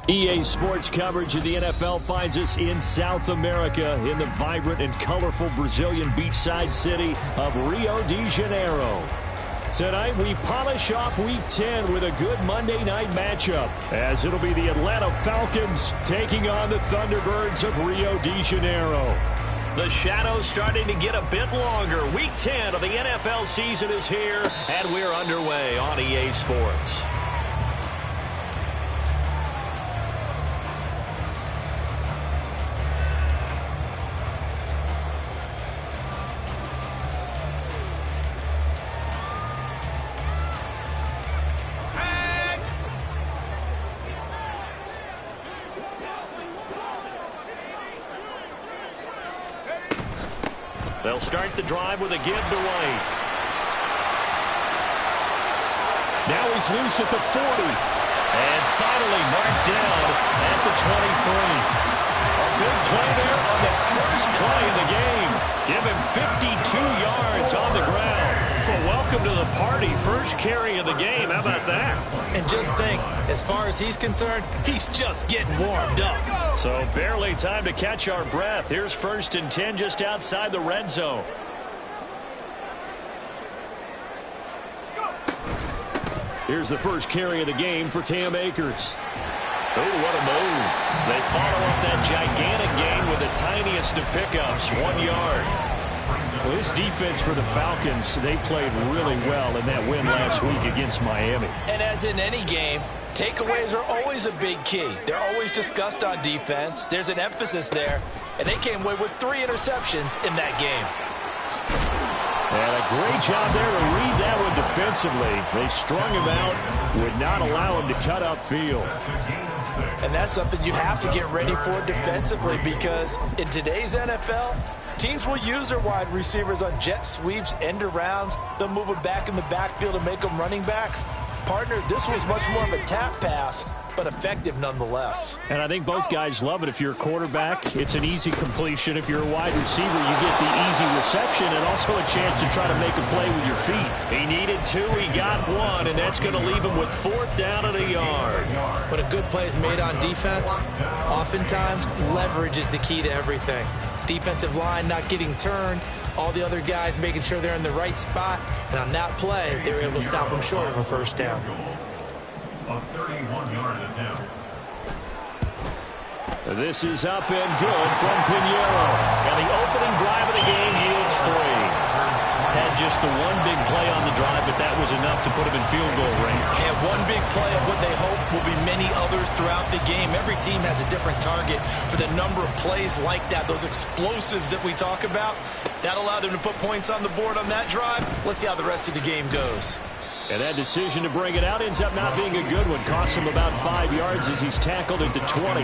EA Sports coverage of the NFL finds us in South America in the vibrant and colorful Brazilian beachside city of Rio de Janeiro. Tonight, we polish off Week 10 with a good Monday night matchup, as it'll be the Atlanta Falcons taking on the Thunderbirds of Rio de Janeiro. The shadow's starting to get a bit longer. Week 10 of the NFL season is here, and we're underway on EA Sports. They'll start the drive with a give to White. Now he's loose at the 40. And finally marked down at the 23. A big play there on the first play of the game. Give him 52 yards on the ground. Well, welcome to the party. First carry of the game. How about that? And just think, as far as he's concerned, he's just getting warmed up. So barely time to catch our breath. Here's 1st and 10 just outside the red zone. Here's the first carry of the game for Cam Akers. Oh, what a move. They follow up that gigantic gain with the tiniest of pickups, 1 yard. Well, this defense for the Falcons, they played really well in that win last week against Miami. And as in any game, takeaways are always a big key. They're always discussed on defense. There's an emphasis there. And they came away with 3 interceptions in that game. And a great job there to read that one defensively. They strung him out, would not allow him to cut upfield. And that's something you have to get ready for defensively, because in today's NFL, teams will use their wide receivers on jet sweeps, end arounds. They'll move them back in the backfield and make them running backs. Partner, this was much more of a tap pass, but effective nonetheless. And I think both guys love it. If you're a quarterback, it's an easy completion. If you're a wide receiver, you get the easy reception and also a chance to try to make a play with your feet. He needed 2, he got 1, and that's going to leave him with 4th down and a yard. When a good play is made on defense, oftentimes leverage is the key to everything. Defensive line not getting turned, all the other guys making sure they're in the right spot, and on that play, they were able to stop them short of a 1st down. A 31-yard attempt. This is up and good from Pinheiro. And the opening drive of the game yields 3. Had just the one big play on the drive, but that was enough to put him in field goal range. And one big play of what they hope will be many others throughout the game. Every team has a different target for the number of plays like that, those explosives that we talk about. That allowed him to put points on the board on that drive. Let's see how the rest of the game goes. And that decision to bring it out ends up not being a good one. Costs him about 5 yards as he's tackled at the 20.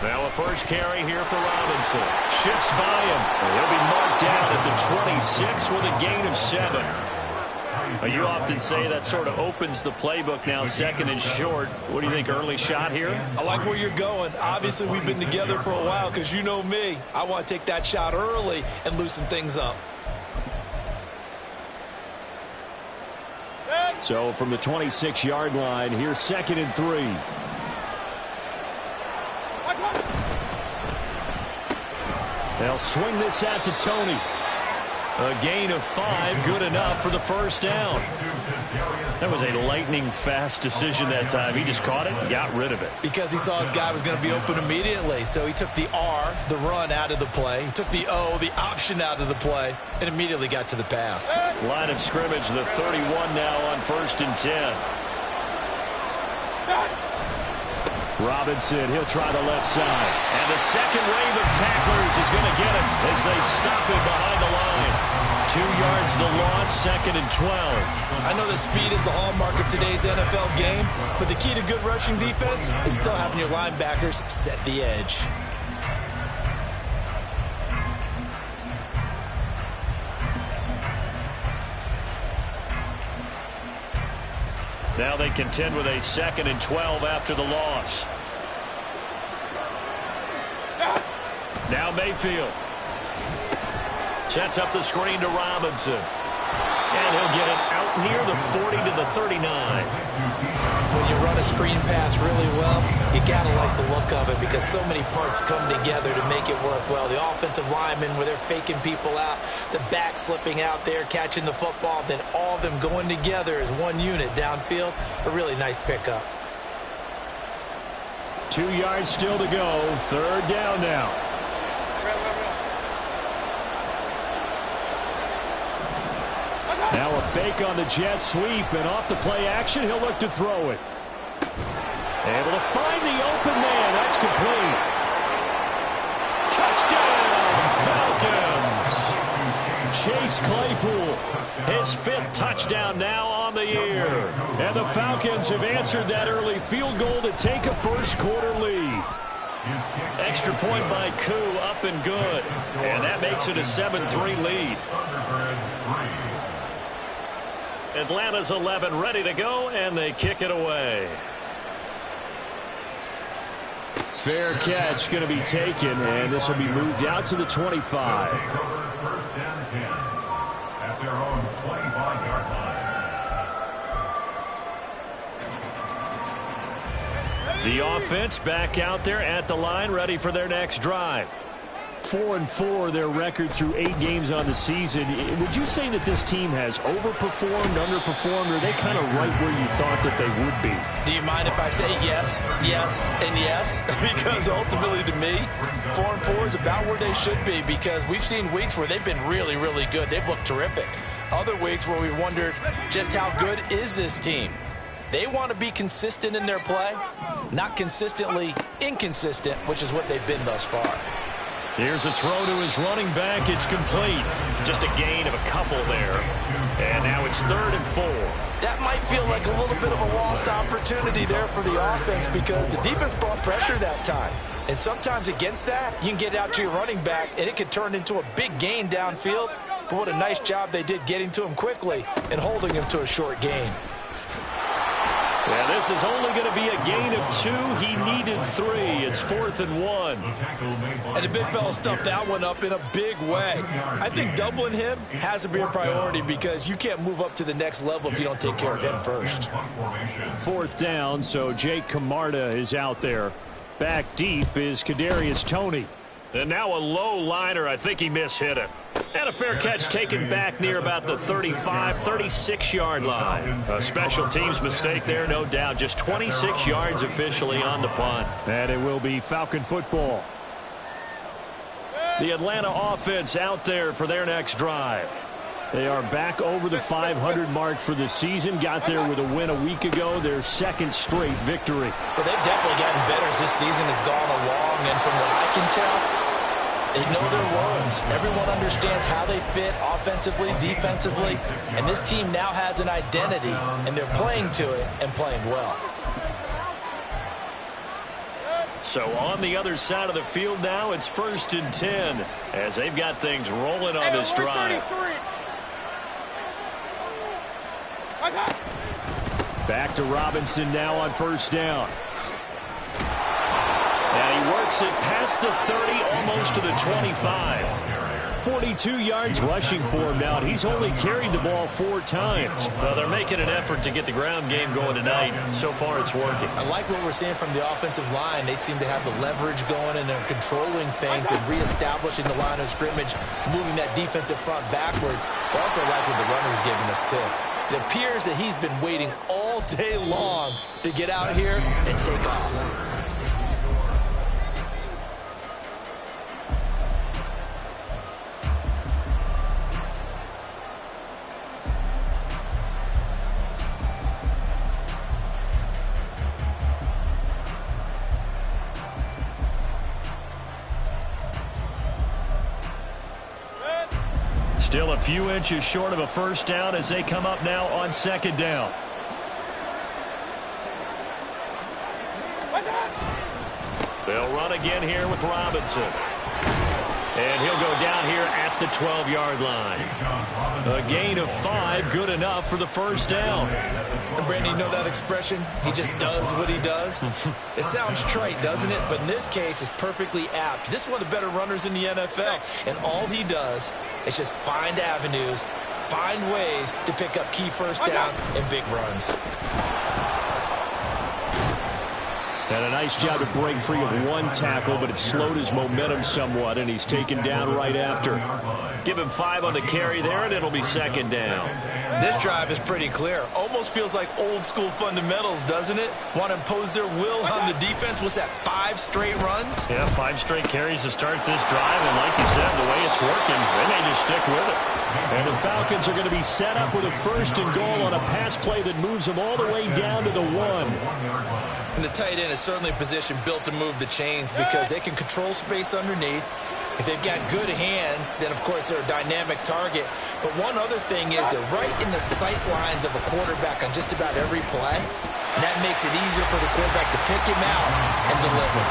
Now a first carry here for Robinson. Shifts by him. He'll be marked down at the 26 with a gain of 7. You often say that sort of opens the playbook now, 2nd and short. What do you think, early shot here? I like where you're going. Obviously, we've been together for a while, because you know me. I want to take that shot early and loosen things up. So from the 26-yard line, here's 2nd and 3. They'll swing this out to Tony. A gain of 5, good enough for the 1st down. That was a lightning-fast decision that time. He just caught it and got rid of it. Because he saw his guy was going to be open immediately. So he took the R, the run, out of the play. He took the O, the option, out of the play, and immediately got to the pass. Line of scrimmage, the 31 now on 1st and 10. Robinson, he'll try the left side. And the second wave of tacklers is going to get him as they stop him behind the line. 2 yards the loss, 2nd and 12. I know that speed is the hallmark of today's NFL game, but the key to good rushing defense is still having your linebackers set the edge. Now they contend with a 2nd and 12 after the loss. Now Mayfield sets up the screen to Robinson. And he'll get it out near the 40 to the 39. When you run a screen pass really well, you got to like the look of it because so many parts come together to make it work well. The offensive linemen, where they're faking people out, the back slipping out there, catching the football, then all of them going together as one unit downfield. A really nice pickup. 2 yards still to go. 3rd down now. Now a fake on the jet sweep, and off the play action, he'll look to throw it. Able to find the open man. That's complete. Touchdown, Falcons. Chase Claypool, his 5th touchdown now on the year. And the Falcons have answered that early field goal to take a first-quarter lead. Extra point by Koo, up and good. And that makes it a 7-3 lead. Atlanta's 11 ready to go, and they kick it away. Fair catch going to be taken, and this will be moved out to the 25. 1st and 10 at their own 25-yard line. The offense back out there at the line, ready for their next drive. 4-4 their record through 8 games on the season. Would you say that this team has overperformed, underperformed, or are they kind of right where you thought that they would be? Do you mind if I say yes, yes, and yes? Because ultimately to me, 4-4 is about where they should be because we've seen weeks where they've been really, really good. They've looked terrific. Other weeks where we wondered just how good is this team? They want to be consistent in their play, not consistently inconsistent, which is what they've been thus far. Here's a throw to his running back. It's complete. Just a gain of a couple there. And now it's 3rd and 4. That might feel like a little bit of a lost opportunity there for the offense because the defense brought pressure that time. And sometimes against that, you can get out to your running back, and it could turn into a big gain downfield. But what a nice job they did getting to him quickly and holding him to a short gain. Yeah, this is only going to be a gain of 2. He needed 3. It's 4th and 1. And the big fella stuffed that one up in a big way. I think doubling him has to be a priority because you can't move up to the next level if you don't take care of him first. 4th down, so Jake Camarda is out there. Back deep is Kadarius Toney. And now a low liner. I think he mishit it. And a fair catch taken back near about the 35, 36-yard line. A special teams mistake there, no doubt. Just 26 yards officially on the punt. And it will be Falcon football. The Atlanta offense out there for their next drive. They are back over the 500 mark for the season. Got there with a win a week ago, their 2nd straight victory. Well, they've definitely gotten better as this season has gone along. And from what I can tell, they know their roles. Everyone understands how they fit offensively, defensively. And this team now has an identity, and they're playing to it and playing well. So on the other side of the field now, it's 1st and 10 as they've got things rolling on this drive. Back to Robinson now on 1st down. And he works it past the 30, almost to the 25. 42 yards rushing for him now. He's only carried the ball 4 times. Well, they're making an effort to get the ground game going tonight. So far, it's working. I like what we're seeing from the offensive line. They seem to have the leverage going, and they're controlling things and reestablishing the line of scrimmage, moving that defensive front backwards. I also like what the runner's giving us, too. It appears that he's been waiting all day long to get out here and take off. Still a few inches short of a 1st down as they come up now on 2nd down. They'll run again here with Robinson. And he'll go down here at the 12-yard line. A gain of 5, good enough for the first down. And Brandon, you know that expression? He just does what he does. It sounds trite, doesn't it? But in this case, it's perfectly apt. This is one of the better runners in the NFL. And all he does is just find avenues, find ways to pick up key first downs and big runs. And a nice job to break free of one tackle, but it slowed his momentum somewhat, and he's taken down right after. Give him 5 on the carry there, and it'll be second down. This drive is pretty clear. Almost feels like old-school fundamentals, doesn't it? Want to impose their will on the defense. What's that, 5 straight runs? Yeah, 5 straight carries to start this drive, and like you said, the way it's working, they may just stick with it. And the Falcons are going to be set up with a first and goal on a pass play that moves them all the way down to the 1. And the tight end is certainly a position built to move the chains because they can control space underneath. If they've got good hands, then, of course, they're a dynamic target. But one other thing is they're right in the sight lines of a quarterback on just about every play. And that makes it easier for the quarterback to pick him out and deliver.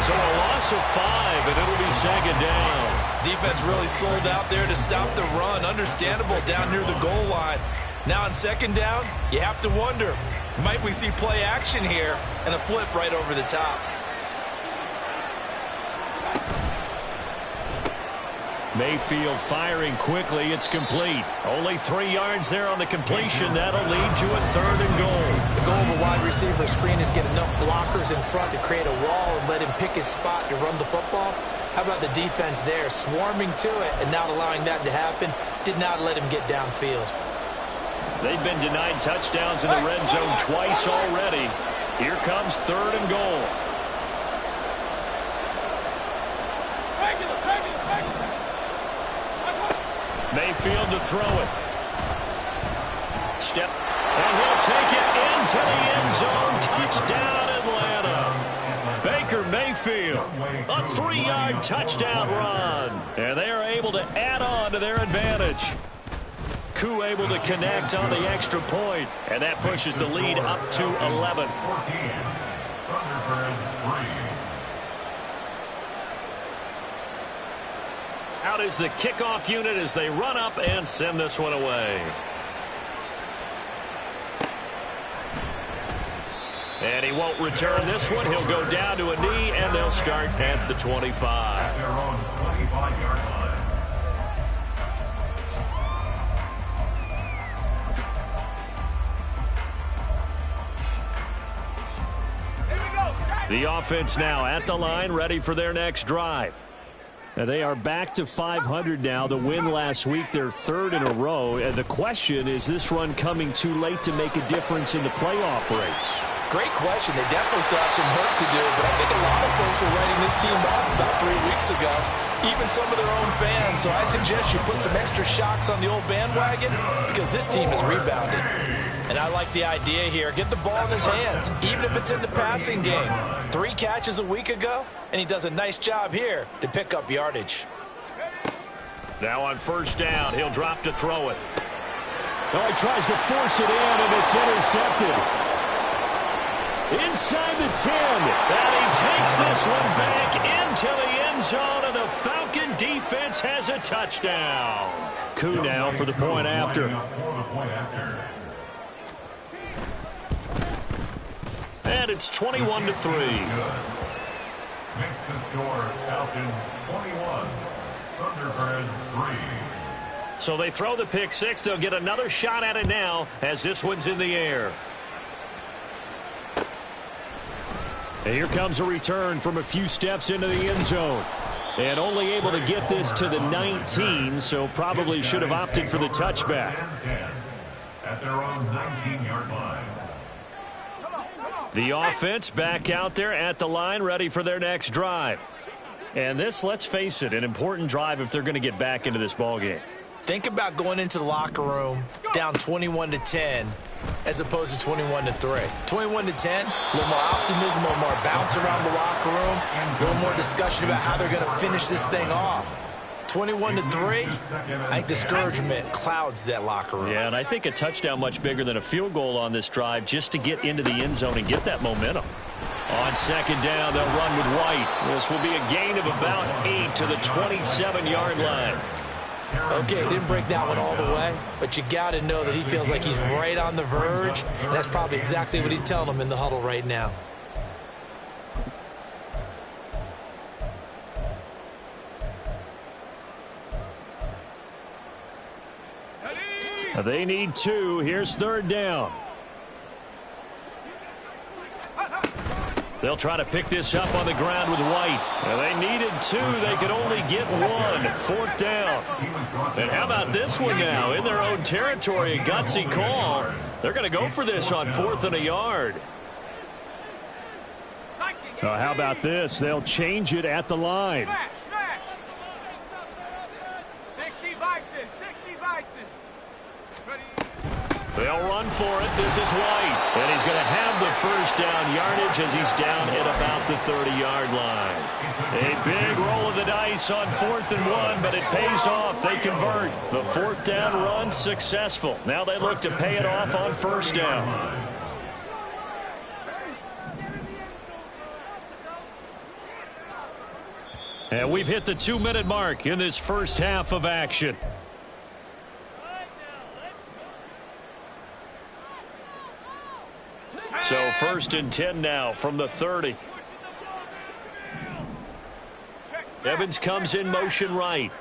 So a loss of 5, and it'll be second down. Defense really sold out there to stop the run. Understandable down near the goal line. Now on second down, you have to wonder, might we see play action here and a flip right over the top? Mayfield firing quickly. It's complete. Only 3 yards there on the completion. That'll lead to a third and goal. The goal of a wide receiver screen is get enough blockers in front to create a wall and let him pick his spot to run the football. How about the defense there, swarming to it and not allowing that to happen? Did not let him get downfield. They've been denied touchdowns in the red zone twice already. Here comes third and goal. Mayfield to throw it. Step, and he'll take it into the end zone. Touchdown, Atlanta. Baker Mayfield, a 3-yard touchdown run. And they are able to add on to their advantage. Koo able to connect on the extra point, and that pushes the lead up to 11. Out is the kickoff unit as they run up and send this one away. And he won't return this one. He'll go down to a knee, and they'll start at the 25. At their own 25-yard line. The offense now at the line, ready for their next drive. And they are back to 500 now. The win last week, their 3rd in a row. And the question, is this run coming too late to make a difference in the playoff race? Great question. They definitely still have some work to do, but I think a lot of folks were writing this team off about 3 weeks ago, even some of their own fans. So I suggest you put some extra shocks on the old bandwagon because this team has rebounded. And I like the idea here. Get the ball in his hands, even if it's in the passing game. 3 catches a week ago, and he does a nice job here to pick up yardage. Now on first down, he'll drop to throw it. Oh, he tries to force it in, and it's intercepted. Inside the 10, and he takes this one back into the end zone, and the Falcon defense has a touchdown. Koo now for the point after. And it's 21-3. Makes the score Falcons 21, Thunderbirds 3. So they throw the pick 6. They'll get another shot at it now as this one's in the air. And here comes a return from a few steps into the end zone. And only able to get this to the 19, so probably should have opted for the touchback. At their own 19-yard line. The offense back out there at the line, ready for their next drive. And this, let's face it, an important drive if they're going to get back into this ballgame. Think about going into the locker room down 21-10 as opposed to 21-3. 21-10, a little more optimism, a little more bounce around the locker room, a little more discussion about how they're going to finish this thing off. 21-3, I think discouragement clouds that locker room. Yeah, and I think a touchdown much bigger than a field goal on this drive just to get into the end zone and get that momentum. On second down, they'll run with White. This will be a gain of about 8 to the 27-yard line. Okay, he didn't break that one all the way, but you got to know that he feels like he's right on the verge, and that's probably exactly what he's telling them in the huddle right now. They need 2. Here's third down. They'll try to pick this up on the ground with White. They needed 2. They could only get 1. Fourth down. And how about this one now? In their own territory, a gutsy call. They're going to go for this on 4th and a yard. How about this? They'll change it at the line. 60 Bison, 60 Bison. They'll run for it. This is White. And he's going to have the first down yardage as he's down at about the 30-yard line. A big roll of the dice on 4th and 1, but it pays off. They convert. The 4th down run successful. Now they look to pay it off on first down. And we've hit the 2-minute mark in this first half of action. So 1st and 10 now from the 30. Evans comes in motion right.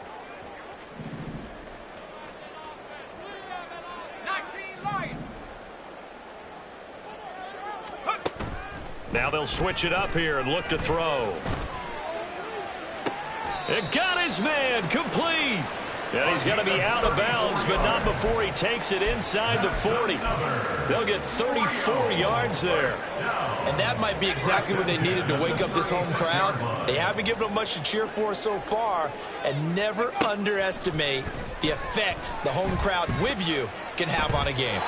Now they'll switch it up here and look to throw. It got his man complete. And he's going to be out of bounds, but not before he takes it inside the 40. They'll get 34 yards there. And that might be exactly what they needed to wake up this home crowd. They haven't given them much to cheer for so far, and never underestimate the effect the home crowd with you can have on a game.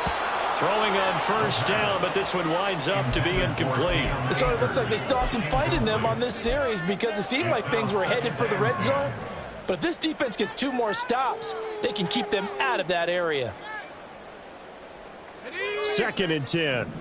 Throwing on first down, but this one winds up to be incomplete. It sort of looks like they still have some fight in them on this series because it seemed like things were headed for the red zone. But if this defense gets 2 more stops, they can keep them out of that area. 2nd and 10.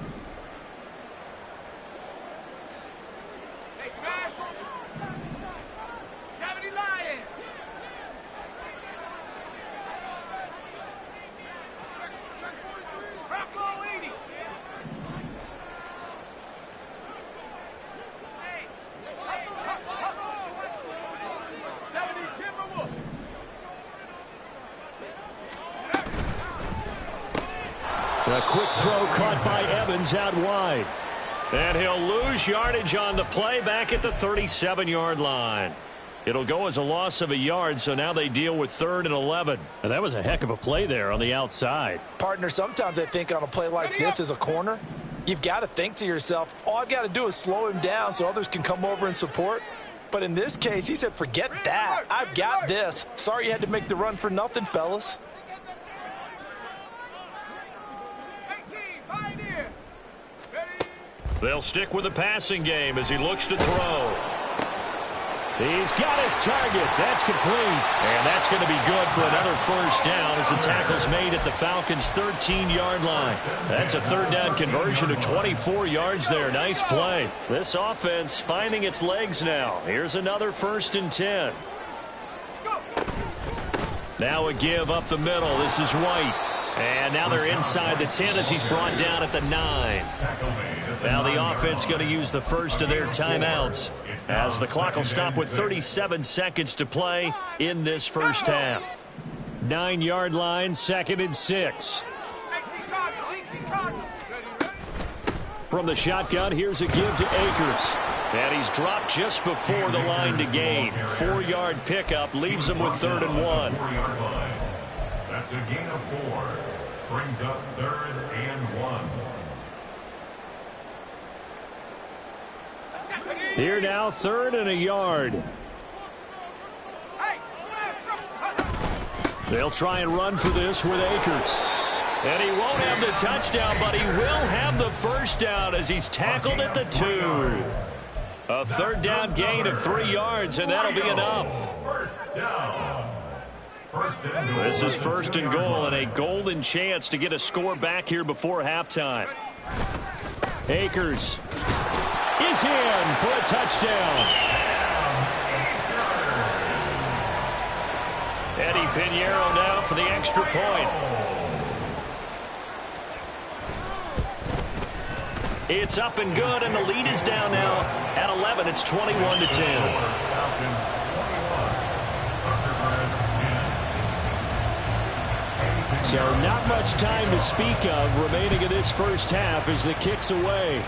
A quick throw caught by Evans out wide. And he'll lose yardage on the play back at the 37-yard line. It'll go as a loss of a yard, so now they deal with 3rd and 11. And that was a heck of a play there on the outside. Partner, sometimes I think on a play like this as a corner, you've got to think to yourself, all I've got to do is slow him down so others can come over and support. But in this case, he said, forget that. I've got this. Sorry you had to make the run for nothing, fellas. They'll stick with the passing game as he looks to throw. He's got his target. That's complete. And that's going to be good for another first down as the tackle's made at the Falcons' 13-yard line. That's a 3rd down conversion of 24 yards there. Nice play. This offense finding its legs now. Here's another 1st and 10. Now a give up the middle. This is White. And now they're inside the 10 as he's brought down at the 9. Now the offense going to use the first of their timeouts as the clock will stop with 37 seconds to play in this first half. 9-yard line, 2nd and 6. From the shotgun, here's a give to Akers. And he's dropped just before the line to gain. 4-yard pickup leaves him with 3rd and 1. That's a gain of 4. Brings up 3rd and 1. Here now, 3rd and a yard. They'll try and run for this with Akers. And he won't have the touchdown, but he will have the first down as he's tackled at the 2. A 3rd down gain of 3 yards, and that'll be enough. First down. This is 1st and goal, and a golden chance to get a score back here before halftime. Akers is in for a touchdown. Eddie Pinheiro now for the extra point. It's up and good, and the lead is down now at 11. It's 21-10. So not much time to speak of remaining in this first half as the kick's away.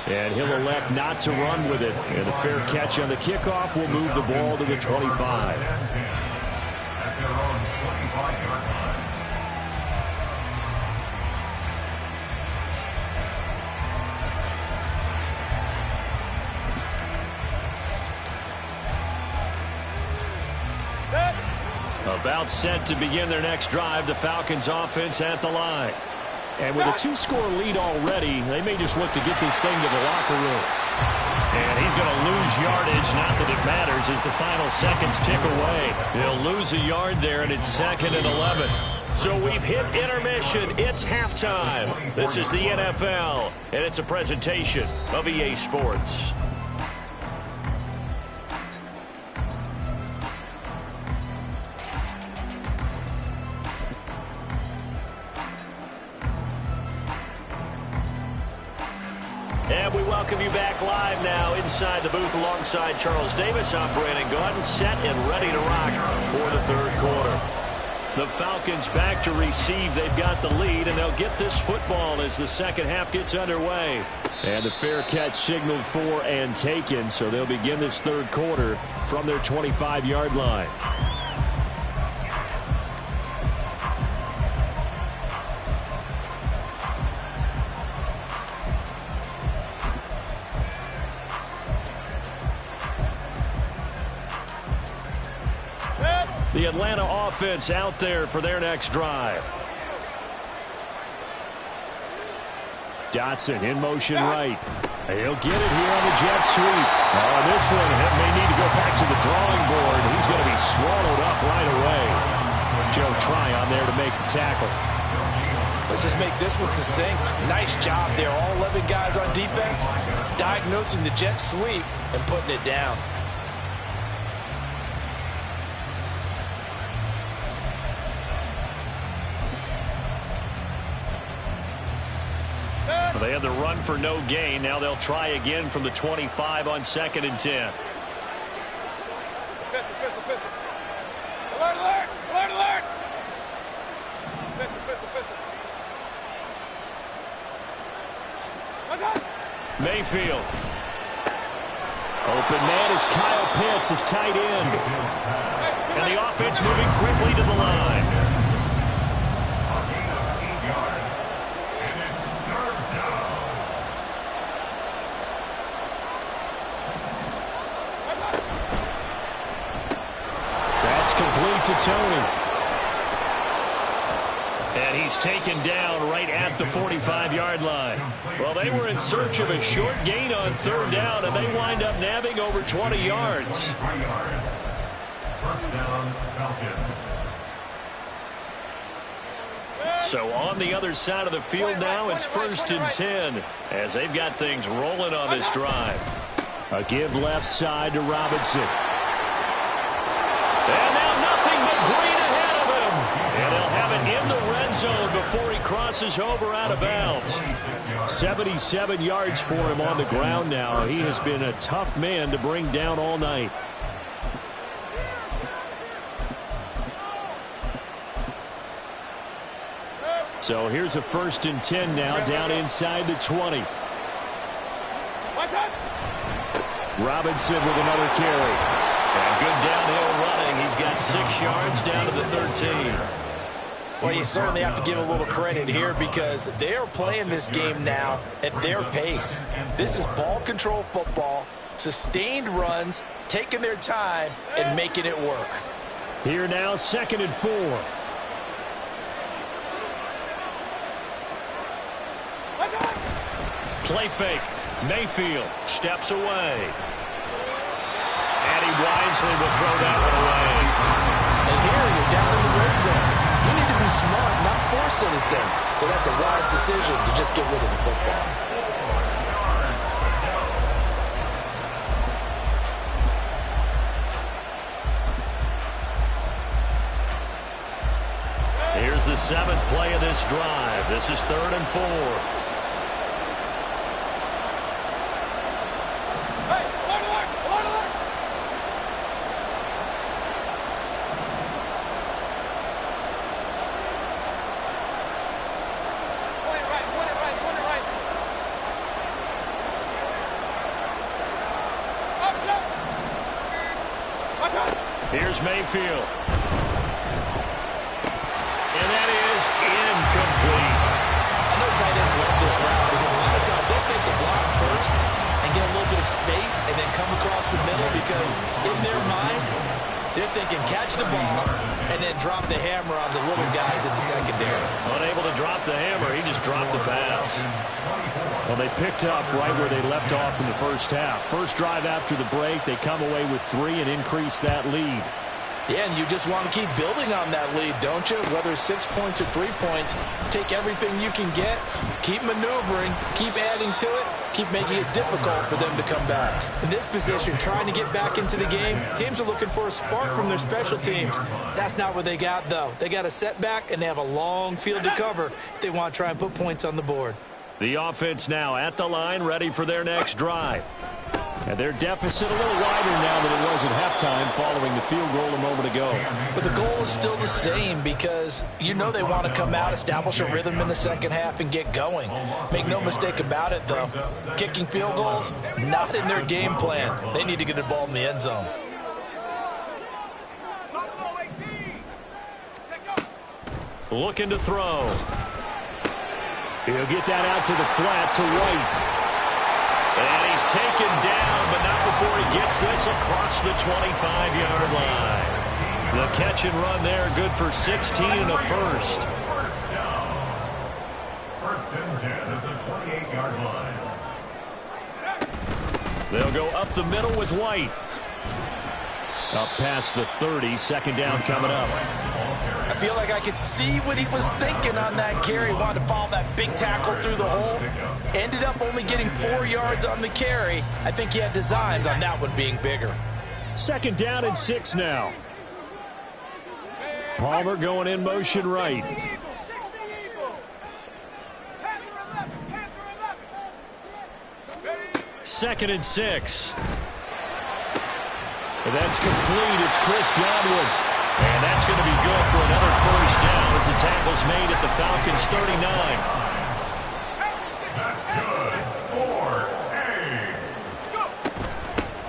And he'll elect not to run with it. And a fair catch on the kickoff will move the ball to the 25. At their own 25-yard line. About set to begin their next drive, the Falcons offense at the line. And with a 2-score lead already, they may just look to get this thing to the locker room. And he's going to lose yardage, not that it matters, as the final seconds tick away. He'll lose a yard there, and it's 2nd and 11. So we've hit intermission. It's halftime. This is the NFL, and it's a presentation of EA Sports. And we welcome you back live now inside the booth alongside Charles Davis. I'm Brandon Gaudin, set and ready to rock for the third quarter. The Falcons back to receive. They've got the lead, and they'll get this football as the second half gets underway. And the fair catch signaled for and taken, so they'll begin this third quarter from their 25-yard line. The Atlanta offense out there for their next drive. Dotson in motion right. He'll get it here on the jet sweep. Oh, this one may need to go back to the drawing board. He's going to be swallowed up right away. Joe Tryon there to make the tackle. Let's just make this one succinct. Nice job there. All 11 guys on defense diagnosing the jet sweep and putting it down. They had the run for no gain. Now they'll try again from the 25 on 2nd and 10. Alert, alert! Alert, alert! Mayfield. Open man is Kyle Pitts, his tight end. And the offense moving quickly to the line. Complete to Tony. And he's taken down right at the 45-yard line. Well, they were in search of a short gain on third down, and they wind up nabbing over 20 yards. First down, Falcons. So on the other side of the field now, it's 1st and 10 as they've got things rolling on this drive. A give left side to Robinson. And now nothing but green ahead of him. And he'll have it in the red zone before he crosses over out of bounds. 77 yards for him on the ground now. He has been a tough man to bring down all night. So here's a 1st and 10 now down inside the 20. Robinson with another carry. And good downhill running. He's got 6 yards down to the 13. Well, you certainly have to give a little credit here because they're playing this game now at their pace. This is ball control football, sustained runs, taking their time, and making it work. Here now, 2nd and 4. Play fake. Mayfield steps away. And he wisely will throw that one away. And here you're down in the red zone. You need to be smart, not force anything. So that's a wise decision to just get rid of the football. next drive. This is 3rd and 4. Here's Mayfield. And that is incomplete. I know tight ends love this route because a lot of times they'll take the block first and get a little bit of space and then come across the middle because in their mind, they're thinking catch the ball and then drop the hammer on the little guys in the secondary. Unable to drop the hammer, he just dropped the pass. Well, they picked up right where they left off in the first half. First drive after the break, they come away with 3 and increase that lead. Yeah, and you just want to keep building on that lead, don't you? Whether it's 6 points or 3 points, take everything you can get, keep maneuvering, keep adding to it, keep making it difficult for them to come back. In this position, trying to get back into the game, teams are looking for a spark from their special teams. That's not what they got, though. They got a setback, and they have a long field to cover if they want to try and put points on the board. The offense now at the line, ready for their next drive. And their deficit a little wider now than it was at halftime following the field goal a moment ago. But the goal is still the same because you know they want to come out, establish a rhythm in the second half, and get going. Make no mistake about it, though. Kicking field goals, not in their game plan. They need to get the ball in the end zone. Looking to throw. He'll get that out to the flat to White. And he's taken down, but not before he gets this across the 25-yard line. The catch and run there, good for 16 and a first. First down. 1st and 10 at the 28-yard line. They'll go up the middle with White. Up past the 30, 2nd down coming up. I feel like I could see what he was thinking on that carry. He wanted to follow that big tackle through the hole. Ended up only getting 4 yards on the carry. I think he had designs on that one being bigger. 2nd down and 6 now. Palmer going in motion right. 2nd and 6. And that's complete. It's Chris Godwin. And that's going to be good for another first down as the tackle's made at the Falcons' 39. That's good.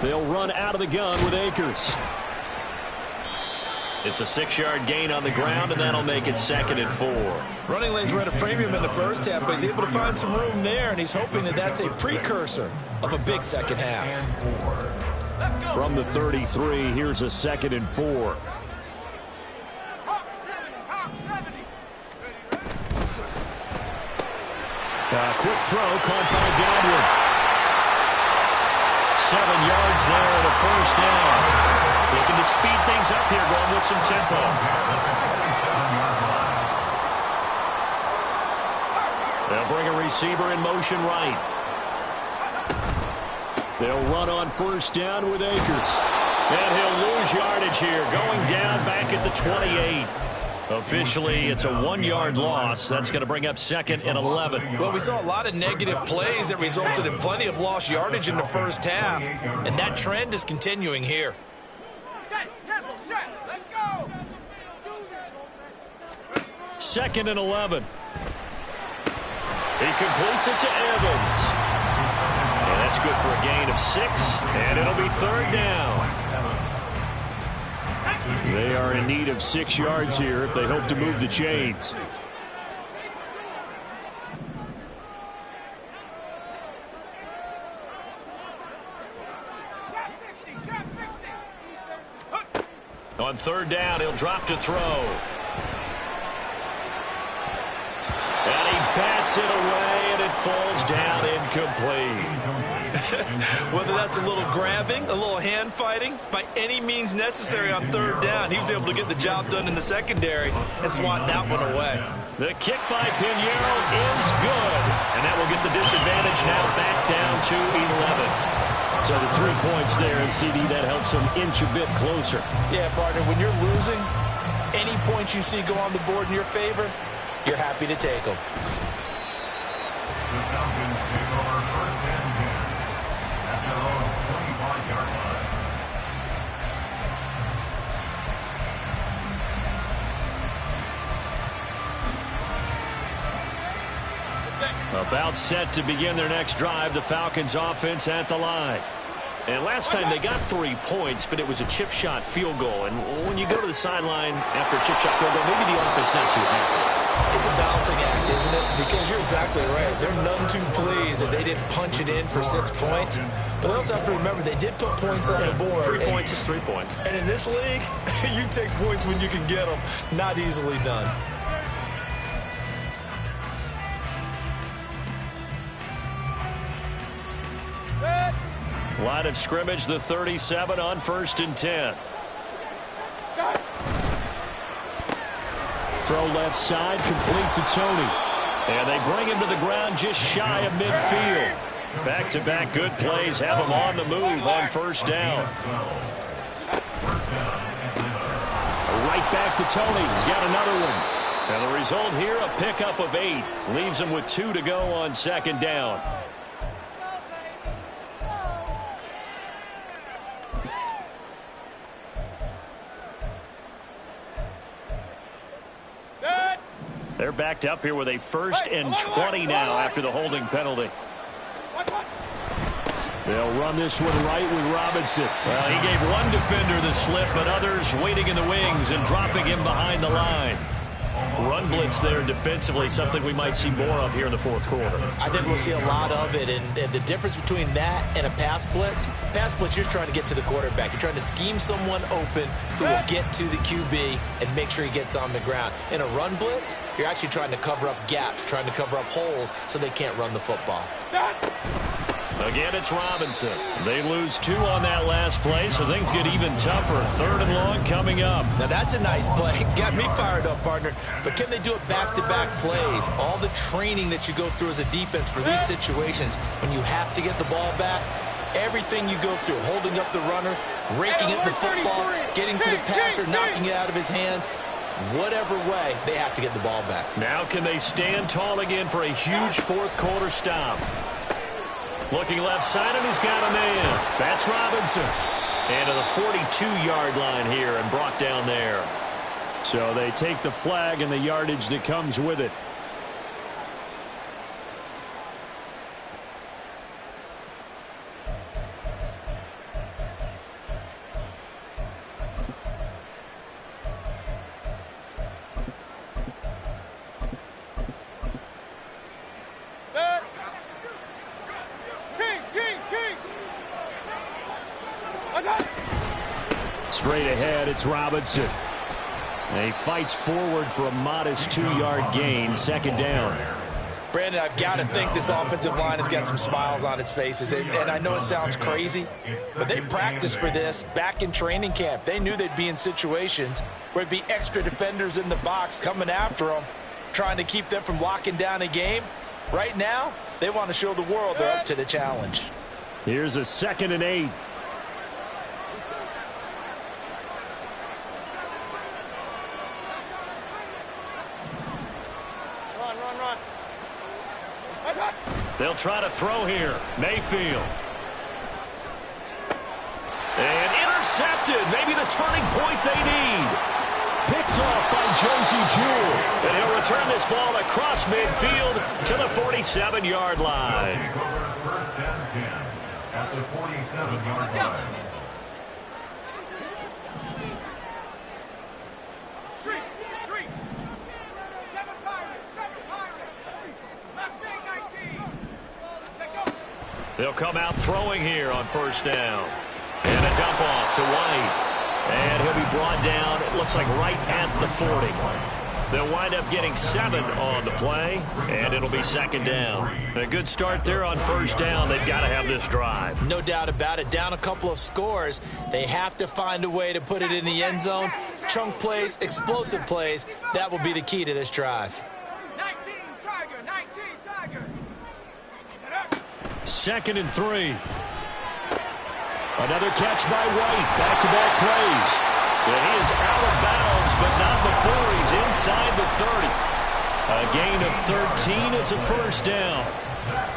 4 They'll run out of the gun with Akers. It's a 6-yard gain on the ground, and that'll make it 2nd and 4. Running lanes were at a premium in the first half, but he's able to find some room there, and he's hoping that that's a precursor of a big second half. From the 33, here's a 2nd and 4. Quick throw caught by Godwin. 7 yards there at a first down. Looking to speed things up here, going with some tempo. They'll bring a receiver in motion right. They'll run on first down with Akers. And he'll lose yardage here, going down back at the 28. Officially, it's a 1-yard loss. That's going to bring up 2nd and 11. Well, we saw a lot of negative plays that resulted in plenty of lost yardage in the first half, and that trend is continuing here. Set, tempo, set. Let's go. 2nd and 11. He completes it to Evans. And that's good for a gain of 6, and it'll be 3rd down. They are in need of 6 yards here if they hope to move the chains. On 3rd down, he'll drop to throw. And he bats it away, and it falls down incomplete. Whether that's a little grabbing, a little hand fighting, by any means necessary on 3rd down, he was able to get the job done in the secondary and swat that one away. The kick by Pinheiro is good. And that will get the disadvantage now back down to 11. So the 3 points there, and CD, that helps them inch a bit closer. Yeah, partner, when you're losing, any points you see go on the board in your favor, you're happy to take them. The Falcons take over 1st and 10 at their own 25-yard line. About set to begin their next drive, the Falcons offense at the line. And last time they got 3 points, but it was a chip shot field goal. And when you go to the sideline after a chip shot field goal, maybe the offense not too happy. It's a balancing act, isn't it? Because you're exactly right. They're none too pleased that they didn't punch it in for 6 points. But they also have to remember they did put points on the board. 3 points is 3 points. And in this league, you take points when you can get them. Not easily done. Line of scrimmage, the 37 on 1st and 10. Throw left side, complete to Tony. And they bring him to the ground just shy of midfield. Back-to-back good plays have him on the move on 1st down. Right back to Tony. He's got another one. And the result here, a pickup of 8. Leaves him with 2 to go on 2nd down. They're backed up here with a 1st and 20 now after the holding penalty. They'll run this one right with Robinson. Well, he gave one defender the slip, but others waiting in the wings and dropping him behind the line. Run blitz there defensively, something we might see more of here in the 4th quarter. I think we'll see a lot of it, and the difference between that and a pass blitz, you're trying to get to the quarterback. You're trying to scheme someone open who will get to the QB and make sure he gets on the ground. In a run blitz, you're actually trying to cover up gaps, trying to cover up holes so they can't run the football. Again, it's Robinson. They lose 2 on that last play, so things get even tougher. 3rd and long coming up. Now, that's a nice play. Got me fired up, partner. But can they do it back-to-back plays? All the training that you go through as a defense for these situations, when you have to get the ball back, everything you go through, holding up the runner, raking at the football, getting to the passer, knocking it out of his hands, whatever way, they have to get the ball back. Now can they stand tall again for a huge 4th quarter stop? Looking left side, and he's got a man. That's Robinson. And to the 42-yard line here and brought down there. So they take the flag and the yardage that comes with it. Straight ahead, it's Robinson. And he fights forward for a modest 2-yard gain, 2nd down. Brandon, I've got to think this offensive line has got some smiles on its faces. And I know it sounds crazy, but they practiced for this back in training camp. They knew they'd be in situations where there'd be extra defenders in the box coming after them, trying to keep them from locking down a game. Right now, they want to show the world they're up to the challenge. Here's a 2nd and 8. They'll try to throw here. Mayfield. And intercepted. Maybe the turning point they need. Picked off by Josie Jewell. And he'll return this ball across midfield to the 47-yard line. First and 10 at the 47-yard line. They'll come out throwing here on 1st down. And a dump off to White. And he'll be brought down, it looks like right at the 40. They'll wind up getting 7 on the play, and it'll be 2nd down. A good start there on 1st down. They've got to have this drive. No doubt about it. Down a couple of scores. They have to find a way to put it in the end zone. Chunk plays, explosive plays. That will be the key to this drive. 19 Tiger, 19 Tiger. 2nd and 3. Another catch by White. Back-to-back plays. And he is out of bounds, but not before he's inside the 30. A gain of 13. It's a first down.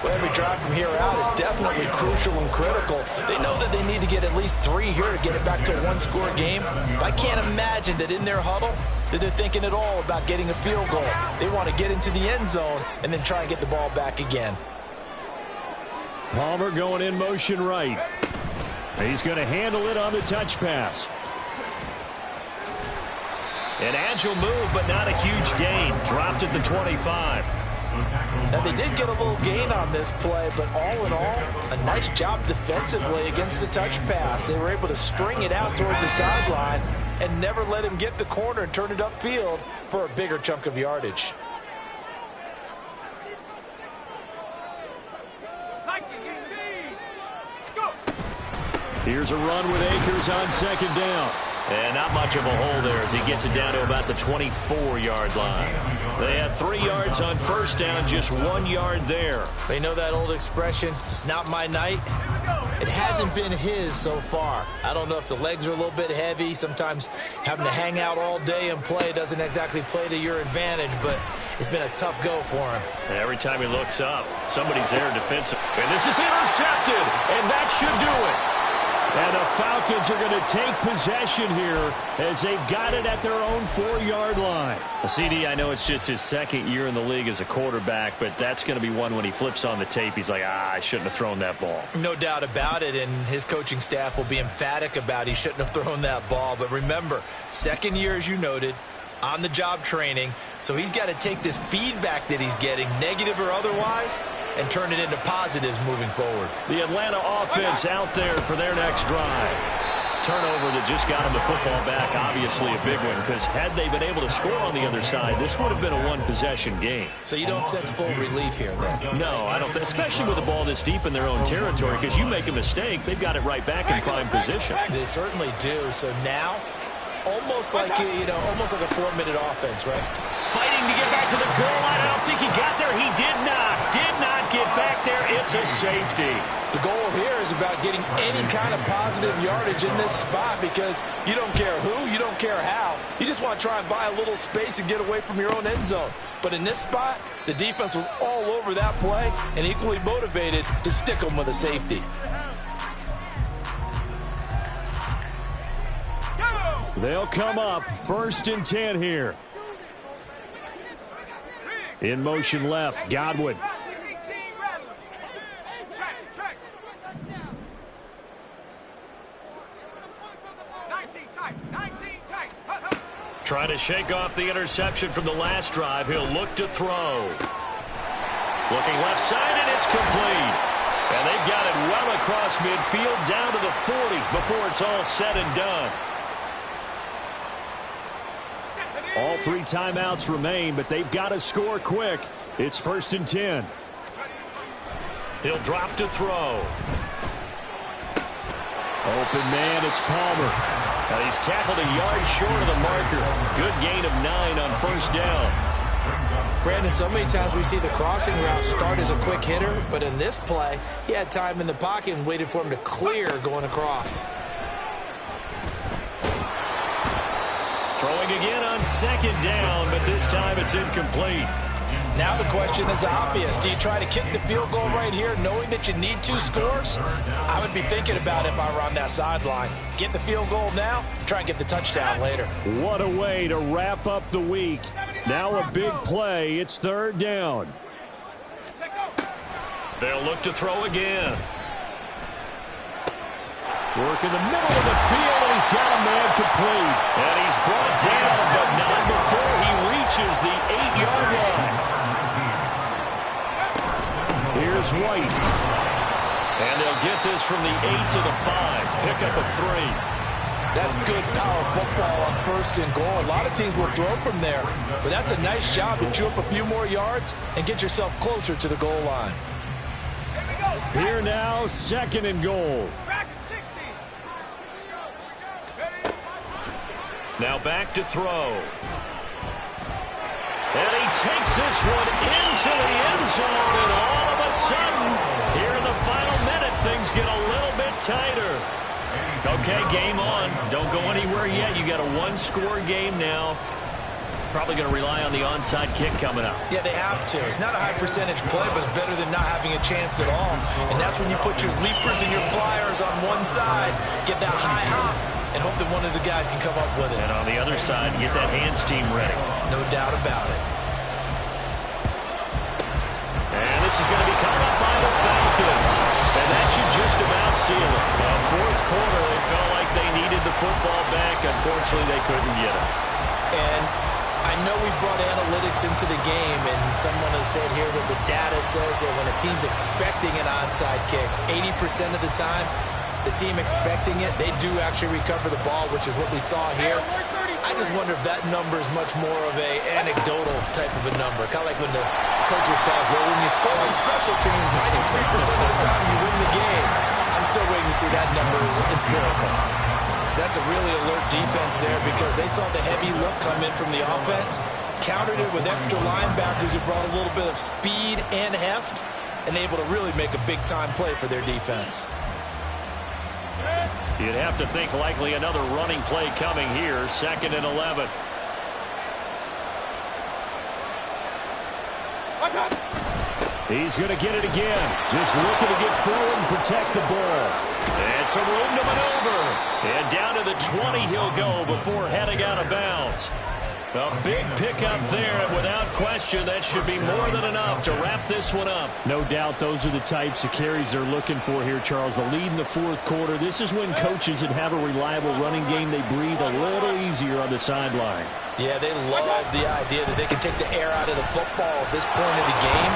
Well, every drive from here out is definitely crucial and critical. They know that they need to get at least 3 here to get it back to a one-score game. But I can't imagine that in their huddle that they're thinking at all about getting a field goal. They want to get into the end zone and then try and get the ball back again. Palmer going in motion right. He's going to handle it on the touch pass. An agile move, but not a huge gain. Dropped at the 25. Now, they did get a little gain on this play, but all in all, a nice job defensively against the touch pass. They were able to string it out towards the sideline and never let him get the corner and turn it upfield for a bigger chunk of yardage. Here's a run with Akers on second down. And not much of a hole there as he gets it down to about the 24-yard line. They had 3 yards on first down, just 1 yard there. They know that old expression, it's not my night. It hasn't been his so far. I don't know if the legs are a little bit heavy. Sometimes having to hang out all day and play doesn't exactly play to your advantage, but it's been a tough go for him. And every time he looks up, somebody's there defensive. And this is intercepted, and that should do it. And the Falcons are going to take possession here as they've got it at their own 4-yard line. CD, I know it's just his second year in the league as a quarterback, but that's going to be one when he flips on the tape. He's like, I shouldn't have thrown that ball. No doubt about it, and his coaching staff will be emphatic about he shouldn't have thrown that ball. But remember, second year, as you noted, on-the-job training, so he's got to take this feedback that he's getting, negative or otherwise, and turn it into positives moving forward. The Atlanta offense out there for their next drive. Turnover that just got them the football back, obviously a big one, because had they been able to score on the other side, this would have been a one-possession game. So you don't sense full relief here, then? No, I don't, especially with the ball this deep in their own territory, because you make a mistake, they've got it right back in prime position. They certainly do. So now, almost like, almost like a 4-minute offense, right? Fighting to get back to the goal line. I don't think he got there. He did not get back there. It's a safety. The goal here is about getting any kind of positive yardage in this spot because you don't care who, you don't care how. You just want to try and buy a little space and get away from your own end zone. But in this spot, the defense was all over that play and equally motivated to stick them with a safety. They'll come up 1st and 10 here. In motion left, Godwin. Trying to shake off the interception from the last drive. He'll look to throw. Looking left side, and it's complete. And they've got it well across midfield, down to the 40 before it's all said and done. All 3 timeouts remain, but they've got to score quick. It's 1st and 10. He'll drop to throw. Open man, it's Palmer. Now he's tackled a yard short of the marker. Good gain of 9 on first down. Brandon, so many times we see the crossing route start as a quick hitter, but in this play, he had time in the pocket and waited for him to clear going across. Throwing again on second down, but this time it's incomplete. Now the question is obvious. Do you try to kick the field goal right here knowing that you need 2 scores? I would be thinking about it if I were on that sideline. Get the field goal now, try and get the touchdown later. What a way to wrap up the week. Now a big play. It's 3rd down. They'll look to throw again. Work in the middle of the field, and he's got a man complete. And he's brought down, but not before he reaches the 8-yard line. Here's White. And they'll get this from the 8 to the 5. Pick up a 3. That's good power football on 1st and goal. A lot of teams will throw from there, but that's a nice job to chew up a few more yards and get yourself closer to the goal line. Here now, 2nd and goal. Now back to throw. And he takes this one into the end zone, and all of a sudden, here in the final minute, things get a little bit tighter. Okay, game on. Don't go anywhere yet. You got a 1-score game now. probably going to rely on the onside kick coming up. Yeah, they have to. It's not a high percentage play, but it's better than not having a chance at all. And that's when you put your leapers and your flyers on one side, get that high hop, and hope that one of the guys can come up with it. And on the other side, get that hands team ready. No doubt about it. And this is going to be caught up by the Falcons. And that should just about seal it. Fourth quarter, they felt like they needed the football back. Unfortunately, they couldn't get it. And I know we brought analytics into the game, and someone has said here that the data says that when a team's expecting an onside kick, 80% of the time, the team expecting it, they do actually recover the ball, which is what we saw here. I just wonder if that number is much more of a anecdotal type of a number. Kind of like when the coaches tell us, well, when you score on special teams, 93% of the time you win the game. I'm still waiting to see that number is empirical. That's a really alert defense there because they saw the heavy look come in from the offense, countered it with extra linebackers who brought a little bit of speed and heft, and able to really make a big-time play for their defense. You'd have to think likely another running play coming here, 2nd and 11. He's going to get it again. Just looking to get forward and protect the ball. And some room to maneuver. And down to the 20 he'll go before heading out of bounds. A big pickup there, and without question, that should be more than enough to wrap this one up. No doubt those are the types of carries they're looking for here, Charles. The lead in the fourth quarter. This is when coaches that have a reliable running game, they breathe a little easier on the sideline. Yeah, they love the idea that they can take the air out of the football at this point of the game.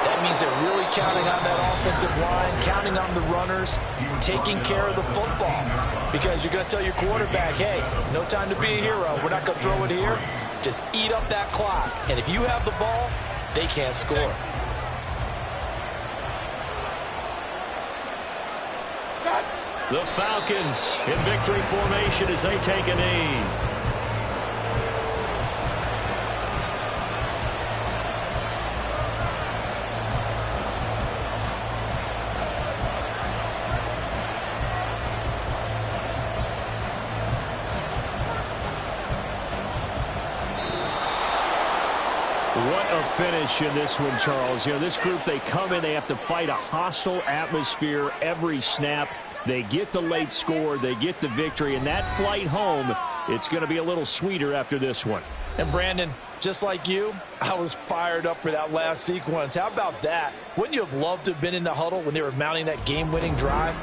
That means they're really counting on that offensive line, counting on the runners, taking care of the football. Because you're going to tell your quarterback, hey, no time to be a hero. We're not going to throw it here. Just eat up that clock. And if you have the ball, they can't score. The Falcons in victory formation as they take a knee. What a finish in this one, Charles. You know, this group, they come in, they have to fight a hostile atmosphere every snap. They get the late score, they get the victory, and that flight home, it's going to be a little sweeter after this one. And Brandon, just like you, I was fired up for that last sequence. How about that? Wouldn't you have loved to have been in the huddle when they were mounting that game-winning drive?